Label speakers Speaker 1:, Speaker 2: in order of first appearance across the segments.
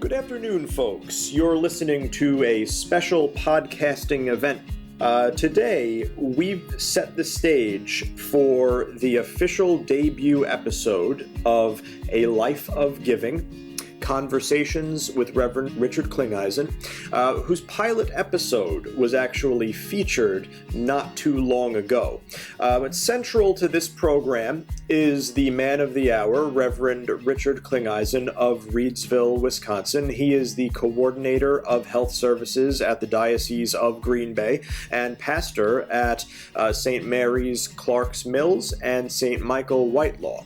Speaker 1: Good afternoon, folks. You're listening to a special podcasting event. Today, we've set the stage for the official debut episode of A Life of Giving, Conversations with Reverend Richard Klingeisen, whose pilot episode was actually featured not too long ago. But central to this program is the man of the hour, Reverend Richard Klingeisen of Reedsville, Wisconsin. He is the coordinator of health services at the Diocese of Green Bay and pastor at St. Mary's Clark's Mills and St. Michael Whitelaw.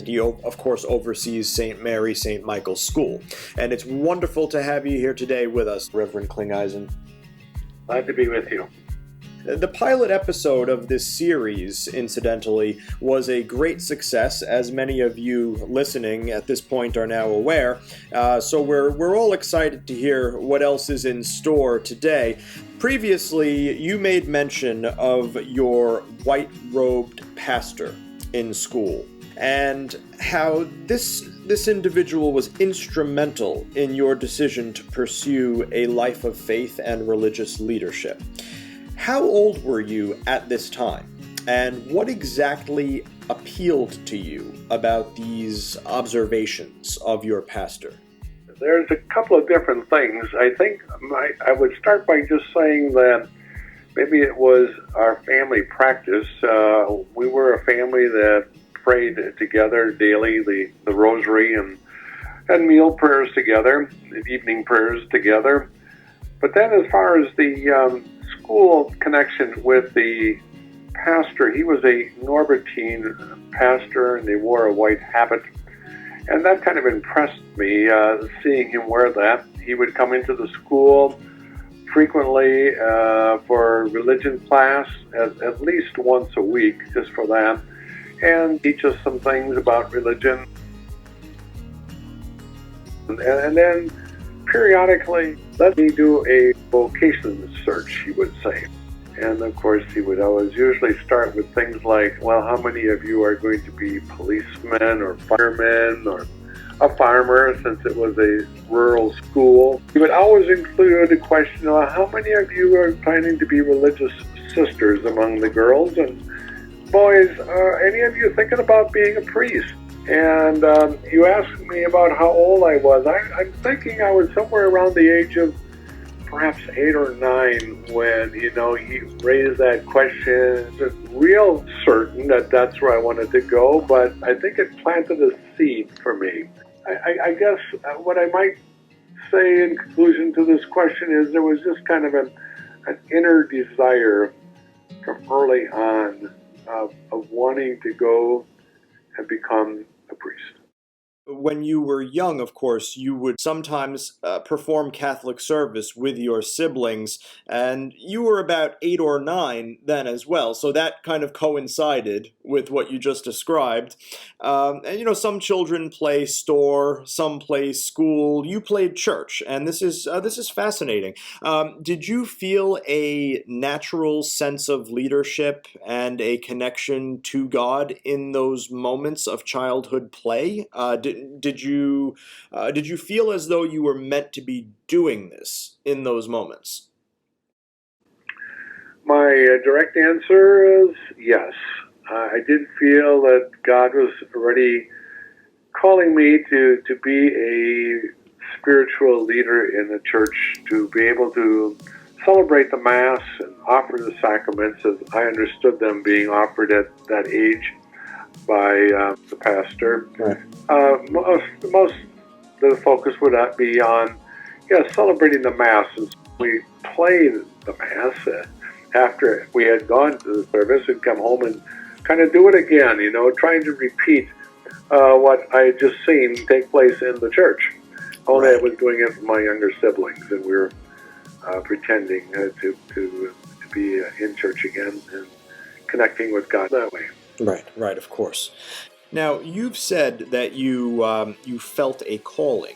Speaker 1: He, of course, oversees St. Mary, St. Michael's School. And it's wonderful to have you here today with us, Reverend Klingeisen.
Speaker 2: Glad to be with you.
Speaker 1: The pilot episode of this series, incidentally, was a great success, as many of you listening at this point are now aware. So we're all excited to hear what else is in store today. Previously, you made mention of your white-robed pastor in school, and how this individual was instrumental in your decision to pursue a life of faith and religious leadership. How old were you at this time, and what exactly appealed to you about these observations of your pastor?
Speaker 2: There's a couple of different things. I think I would start by just saying that maybe it was our family practice. We were a family that prayed together daily, the rosary and meal prayers together, evening prayers together. But then as far as the school connection with the pastor, he was a Norbertine pastor and they wore a white habit. And that kind of impressed me, seeing him wear that. He would come into the school frequently for religion class, at least once a week, just for that, and teach us some things about religion. And then periodically let me do a vocation search, he would say. And of course he would always usually start with things like, well, how many of you are going to be policemen or firemen or a farmer, since it was a rural school. He would always include a question of how many of you are planning to be religious sisters among the girls, and boys, are any of you thinking about being a priest? And you asked me about how old I was. I'm thinking I was somewhere around the age of perhaps 8 or 9 when, he raised that question. Just real certain that that's where I wanted to go, but I think it planted a seed for me. I guess what I might say in conclusion to this question is there was just kind of an inner desire from early on of wanting to go and become a priest.
Speaker 1: When you were young, of course, you would sometimes perform Catholic service with your siblings, and you were about 8 or 9 then as well, so that kind of coincided with what you just described. And some children play store, some play school. You played church, and this is fascinating. Did you feel a natural sense of leadership and a connection to God in those moments of childhood play? Did you feel as though you were meant to be doing this in those moments?
Speaker 2: My direct answer is yes. I did feel that God was already calling me to be a spiritual leader in the church, to be able to celebrate the Mass and offer the sacraments as I understood them being offered at that age by the pastor.
Speaker 1: Right.
Speaker 2: Most of the focus would be on celebrating the Mass. And so we played the Mass after we had gone to the service and come home and kind of do it again, trying to repeat what I had just seen take place in the church. Only I was doing it with my younger siblings, and we were pretending to be in church again and connecting with God that way.
Speaker 1: Right, of course. Now, you've said that you felt a calling.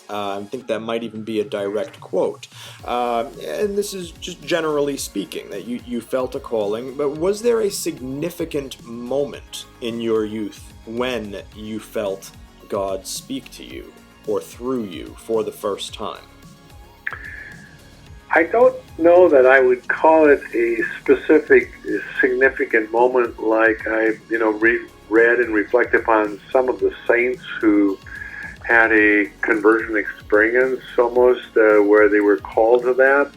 Speaker 1: I think that might even be a direct quote. And this is just generally speaking, that you felt a calling. But was there a significant moment in your youth when you felt God speak to you or through you for the first time?
Speaker 2: I don't know that I would call it a specific significant moment like I, read and reflect upon some of the saints who had a conversion experience almost where they were called to that.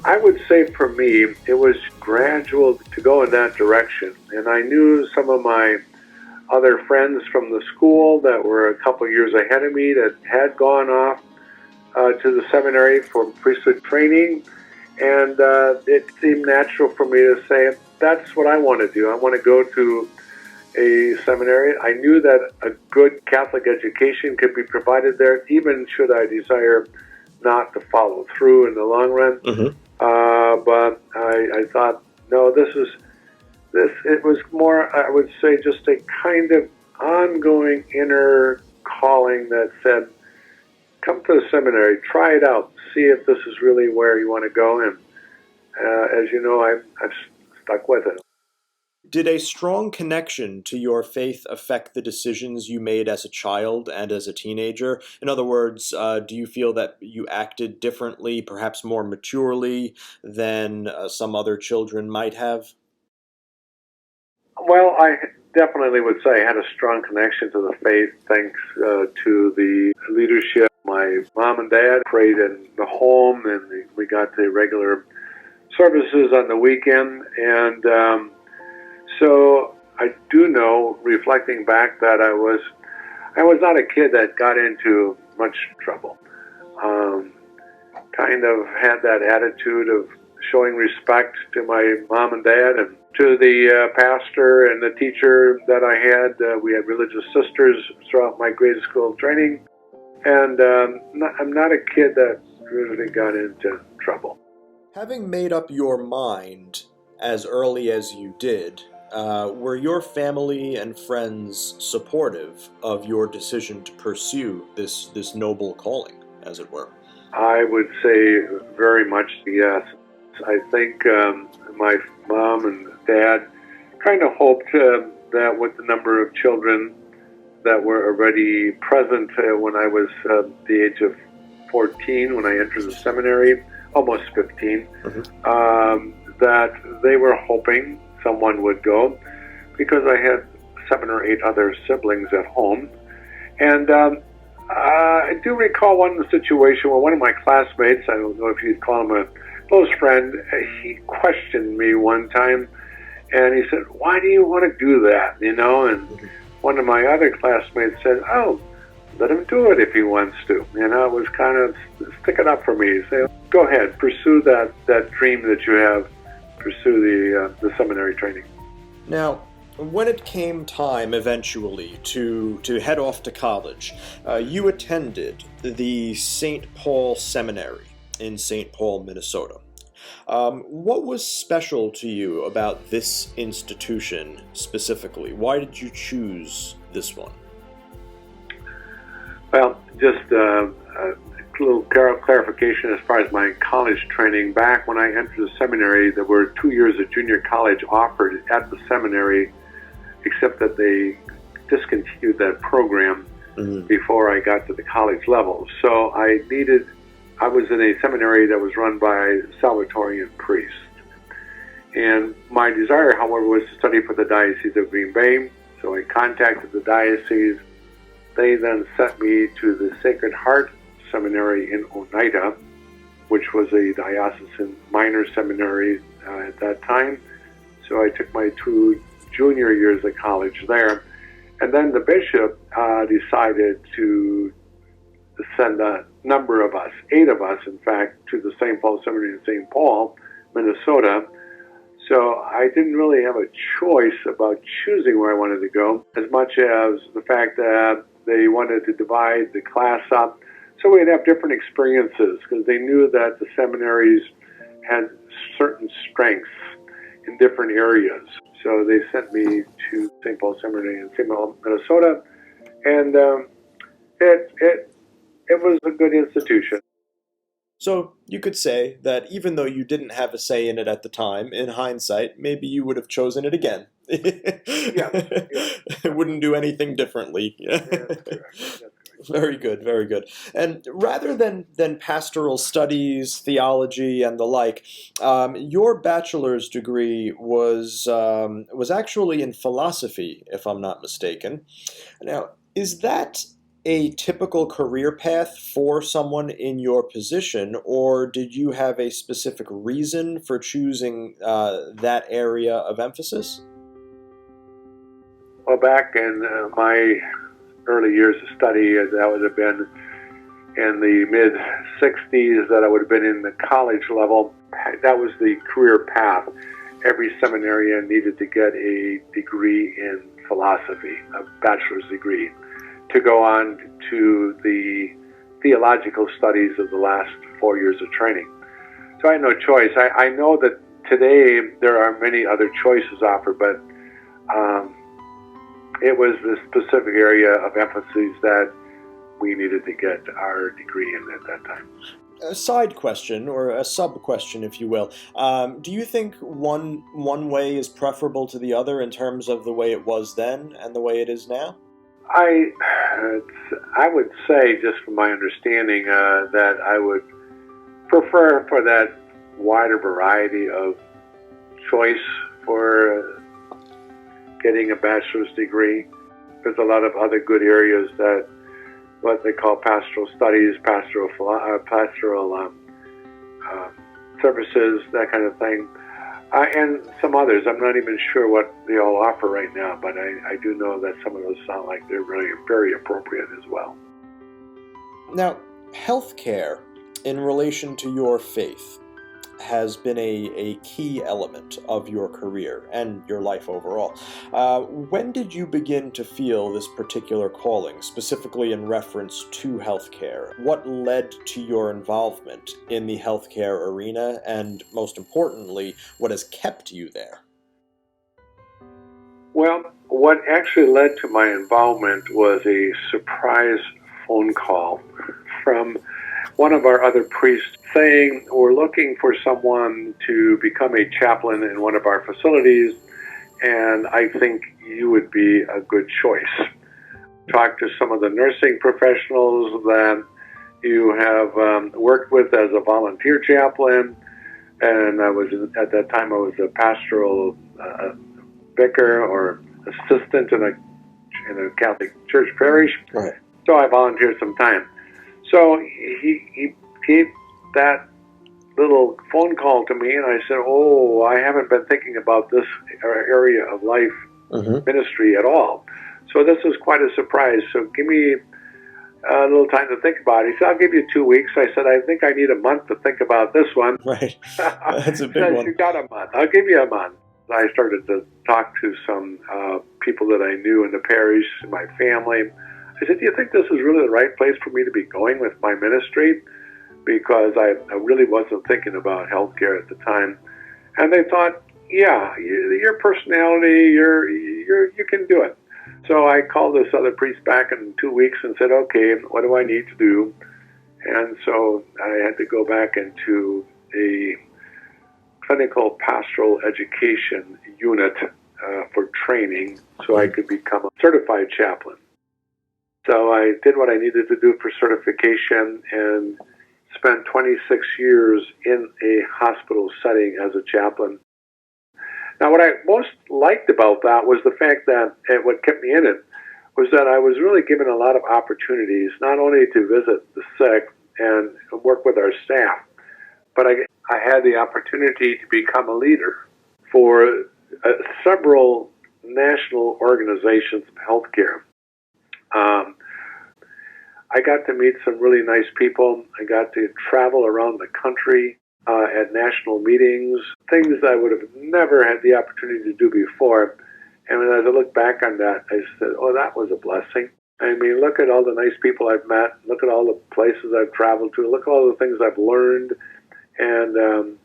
Speaker 2: I would say for me, it was gradual to go in that direction. And I knew some of my other friends from the school that were a couple years ahead of me that had gone off to the seminary for priesthood training. And it seemed natural for me to say, that's what I want to do. I want to go to a seminary. I knew that a good Catholic education could be provided there, even should I desire not to follow through in the long run.
Speaker 1: Mm-hmm.
Speaker 2: But I thought, no, it was more, I would say, just a kind of ongoing inner calling that said, come to the seminary, try it out, see if this is really where you want to go. And as you know, I've stuck with it.
Speaker 1: Did a strong connection to your faith affect the decisions you made as a child and as a teenager? In other words, do you feel that you acted differently, perhaps more maturely than some other children might have?
Speaker 2: Well, I definitely would say I had a strong connection to the faith thanks to the leadership. My mom and dad prayed in the home, and we got the regular services on the weekend. And so I do know, reflecting back, that I was not a kid that got into much trouble. Kind of had that attitude of showing respect to my mom and dad and to the pastor and the teacher that I had. We had religious sisters throughout my grade school training. And I'm not a kid that really got into trouble.
Speaker 1: Having made up your mind as early as you did, were your family and friends supportive of your decision to pursue this noble calling, as it were?
Speaker 2: I would say very much yes. I think my mom and dad kind of hoped that with the number of children that were already present when I was the age of 14, when I entered the seminary, almost 15, that they were hoping someone would go, because I had 7 or 8 other siblings at home. And I do recall one situation where one of my classmates, I don't know if you'd call him a close friend, he questioned me one time, and he said, why do you want to do that, And one of my other classmates said, oh, let him do it if he wants to. It was kind of sticking up for me. Say, go ahead, pursue that dream that you have, pursue the seminary training.
Speaker 1: Now, when it came time eventually to head off to college, you attended the St. Paul Seminary in St. Paul, Minnesota. What was special to you about this institution specifically? Why did you choose this one?
Speaker 2: Well, just a little clarification as far as my college training. Back when I entered the seminary, there were 2 years of junior college offered at the seminary, except that they discontinued that program before I got to the college level. So I was in a seminary that was run by Salvatorian priests. And my desire, however, was to study for the Diocese of Green Bay. So I contacted the diocese. They then sent me to the Sacred Heart Seminary in Oneida, which was a diocesan minor seminary at that time. So I took my 2 junior years of college there. And then the bishop decided to send a number of us, 8 of us, in fact, to the St. Paul Seminary in St. Paul, Minnesota. So I didn't really have a choice about choosing where I wanted to go, as much as the fact that they wanted to divide the class up so we'd have different experiences, because they knew that the seminaries had certain strengths in different areas. So they sent me to St. Paul Seminary in St. Paul, Minnesota, and it was a good institution.
Speaker 1: So you could say that even though you didn't have a say in it at the time, in hindsight, maybe you would have chosen it again.
Speaker 2: Yeah.
Speaker 1: Wouldn't do anything differently.
Speaker 2: That's correct.
Speaker 1: Very good, very good. And rather than pastoral studies, theology, and the like, your bachelor's degree was actually in philosophy, if I'm not mistaken. Now, is that a typical career path for someone in your position, or did you have a specific reason for choosing that area of emphasis?
Speaker 2: Well, back in my early years of study, that would have been in the mid 60s, that I would have been in the college level. That was the career path. Every seminarian needed to get a degree in philosophy, a bachelor's degree, to go on to the theological studies of the last 4 years of training. So I had no choice. I know that today there are many other choices offered, but it was the specific area of emphasis that we needed to get our degree in at that time.
Speaker 1: A side question, or a sub question, if you will. Do you think one way is preferable to the other in terms of the way it was then and the way it is now?
Speaker 2: I would say, just from my understanding, that I would prefer for that wider variety of choice for getting a bachelor's degree. There's a lot of other good areas that what they call pastoral studies, pastoral services, that kind of thing, and some others. I'm not even sure what they all offer right now, but I do know that some of those sound like they're really very appropriate as well.
Speaker 1: Now, healthcare in relation to your faith has been a key element of your career and your life overall. When did you begin to feel this particular calling, specifically in reference to healthcare? What led to your involvement in the healthcare arena, and most importantly, what has kept you there?
Speaker 2: Well, what actually led to my involvement was a surprise phone call from one of our other priests saying, we're looking for someone to become a chaplain in one of our facilities, and I think you would be a good choice. Talk to some of the nursing professionals that you have worked with as a volunteer chaplain, and at that time I was a pastoral vicar or assistant in a Catholic church parish.
Speaker 1: Right.
Speaker 2: So I volunteered some time. So he gave that little phone call to me, and I said, oh, I haven't been thinking about this area of life ministry at all. So this was quite a surprise. So give me a little time to think about it. He said, I'll give you 2 weeks. I said, I think I need a month to think about this one.
Speaker 1: Right. That's a big one.
Speaker 2: You got a month. I'll give you a month. I started to talk to some people that I knew in the parish, my family. I said, do you think this is really the right place for me to be going with my ministry? Because I really wasn't thinking about healthcare at the time. And they thought, yeah, your personality, you can do it. So I called this other priest back in 2 weeks and said, okay, what do I need to do? And so I had to go back into a clinical pastoral education unit for training so I could become a certified chaplain. So I did what I needed to do for certification and spent 26 years in a hospital setting as a chaplain. Now, what I most liked about that was the fact that, and what kept me in it, was that I was really given a lot of opportunities, not only to visit the sick and work with our staff, but I had the opportunity to become a leader for several national organizations of healthcare. I got to meet some really nice people. I got to travel around the country at national meetings, things I would have never had the opportunity to do before. And as I look back on that, I said, oh, that was a blessing. I mean, look at all the nice people I've met. Look at all the places I've traveled to. Look at all the things I've learned. And,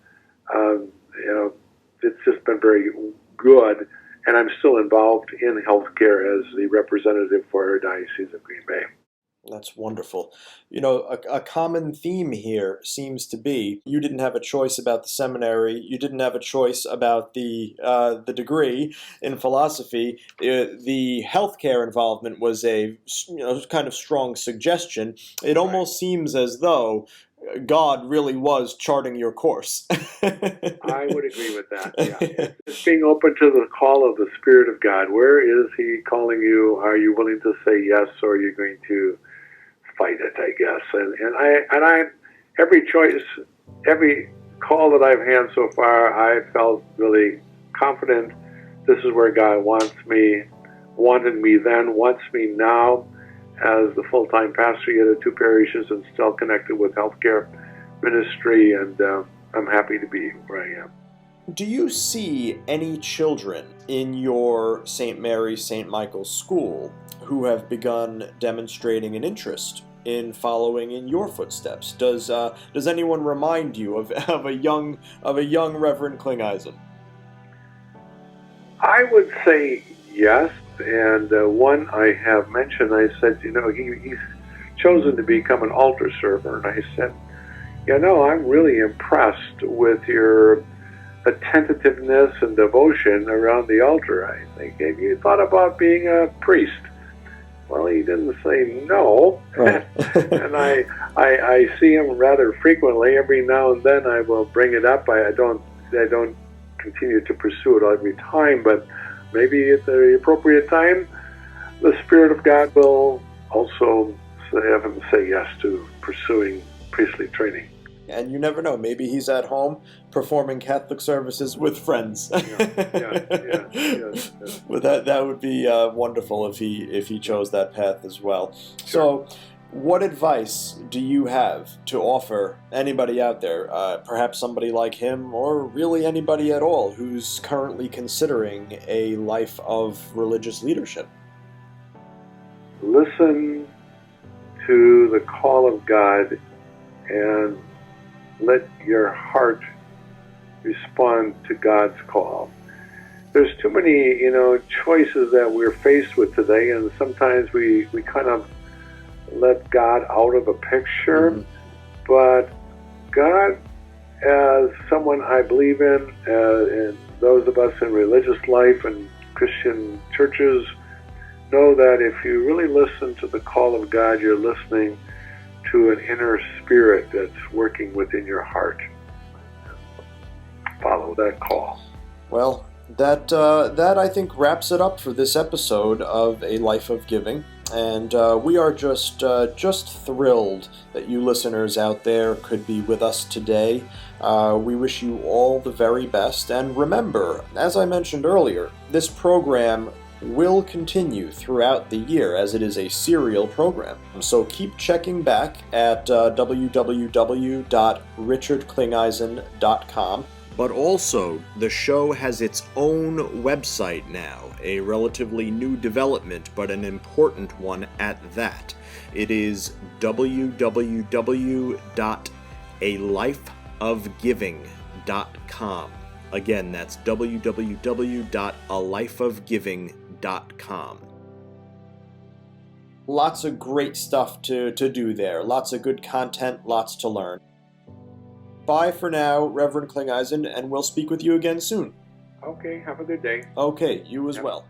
Speaker 2: it's just been very good. And I'm still involved in healthcare as the representative for our Diocese of Green Bay.
Speaker 1: That's wonderful. You know, a common theme here seems to be you didn't have a choice about the seminary, you didn't have a choice about the degree in philosophy. The healthcare involvement was a kind of strong suggestion. It
Speaker 2: Right.
Speaker 1: almost seems as though God really was charting your course.
Speaker 2: I would agree with that. Yeah, it's being open to the call of the Spirit of God. Where is He calling you? Are you willing to say yes, or are you going to fight it? I guess. And I every choice, every call that I've had so far, I felt really confident. This is where God wants me, wanted me then, wants me now, as the full-time pastor yet of 2 parishes and still connected with healthcare ministry, and I'm happy to be where I am.
Speaker 1: Do you see any children in your St. Mary's, St. Michael's school who have begun demonstrating an interest in following in your footsteps? Does anyone remind you of a young Reverend Klingeisen?
Speaker 2: I would say yes, and one I have mentioned, I said, he's chosen to become an altar server, and I said, I'm really impressed with your attentiveness and devotion around the altar. I think, have you thought about being a priest? Well, he didn't say no,
Speaker 1: Right.
Speaker 2: and I see him rather frequently. Every now and then, I will bring it up. I don't continue to pursue it every time, but maybe at the appropriate time, the Spirit of God will also have him say yes to pursuing priestly training.
Speaker 1: And you never know, maybe he's at home performing Catholic services with friends.
Speaker 2: Yeah.
Speaker 1: Well, that would be wonderful if he chose that path as well.
Speaker 2: Sure.
Speaker 1: So, what advice do you have to offer anybody out there, perhaps somebody like him, or really anybody at all who's currently considering a life of religious leadership?
Speaker 2: Listen to the call of God and let your heart respond to God's call. There's too many, choices that we're faced with today, and sometimes we kind of let God out of a picture.
Speaker 1: Mm-hmm.
Speaker 2: But God, as someone I believe in, and those of us in religious life and Christian churches know that if you really listen to the call of God, you're listening to an inner spirit that's working within your heart. Follow that call.
Speaker 1: Well, that I think wraps it up for this episode of A Life of Giving, and we are just thrilled that you listeners out there could be with us today. We wish you all the very best, and remember, as I mentioned earlier, this program will continue throughout the year as it is a serial program. So keep checking back at www.richardklingeisen.com. But also, the show has its own website now, a relatively new development, but an important one at that. It is www.alifeofgiving.com. Again, that's www.alifeofgiving.com. Lots of great stuff to do there. Lots of good content, lots to learn. Bye for now, Reverend Klingeisen, and we'll speak with you again soon.
Speaker 2: Okay, have a good day.
Speaker 1: Okay, you as
Speaker 2: Yep.
Speaker 1: well.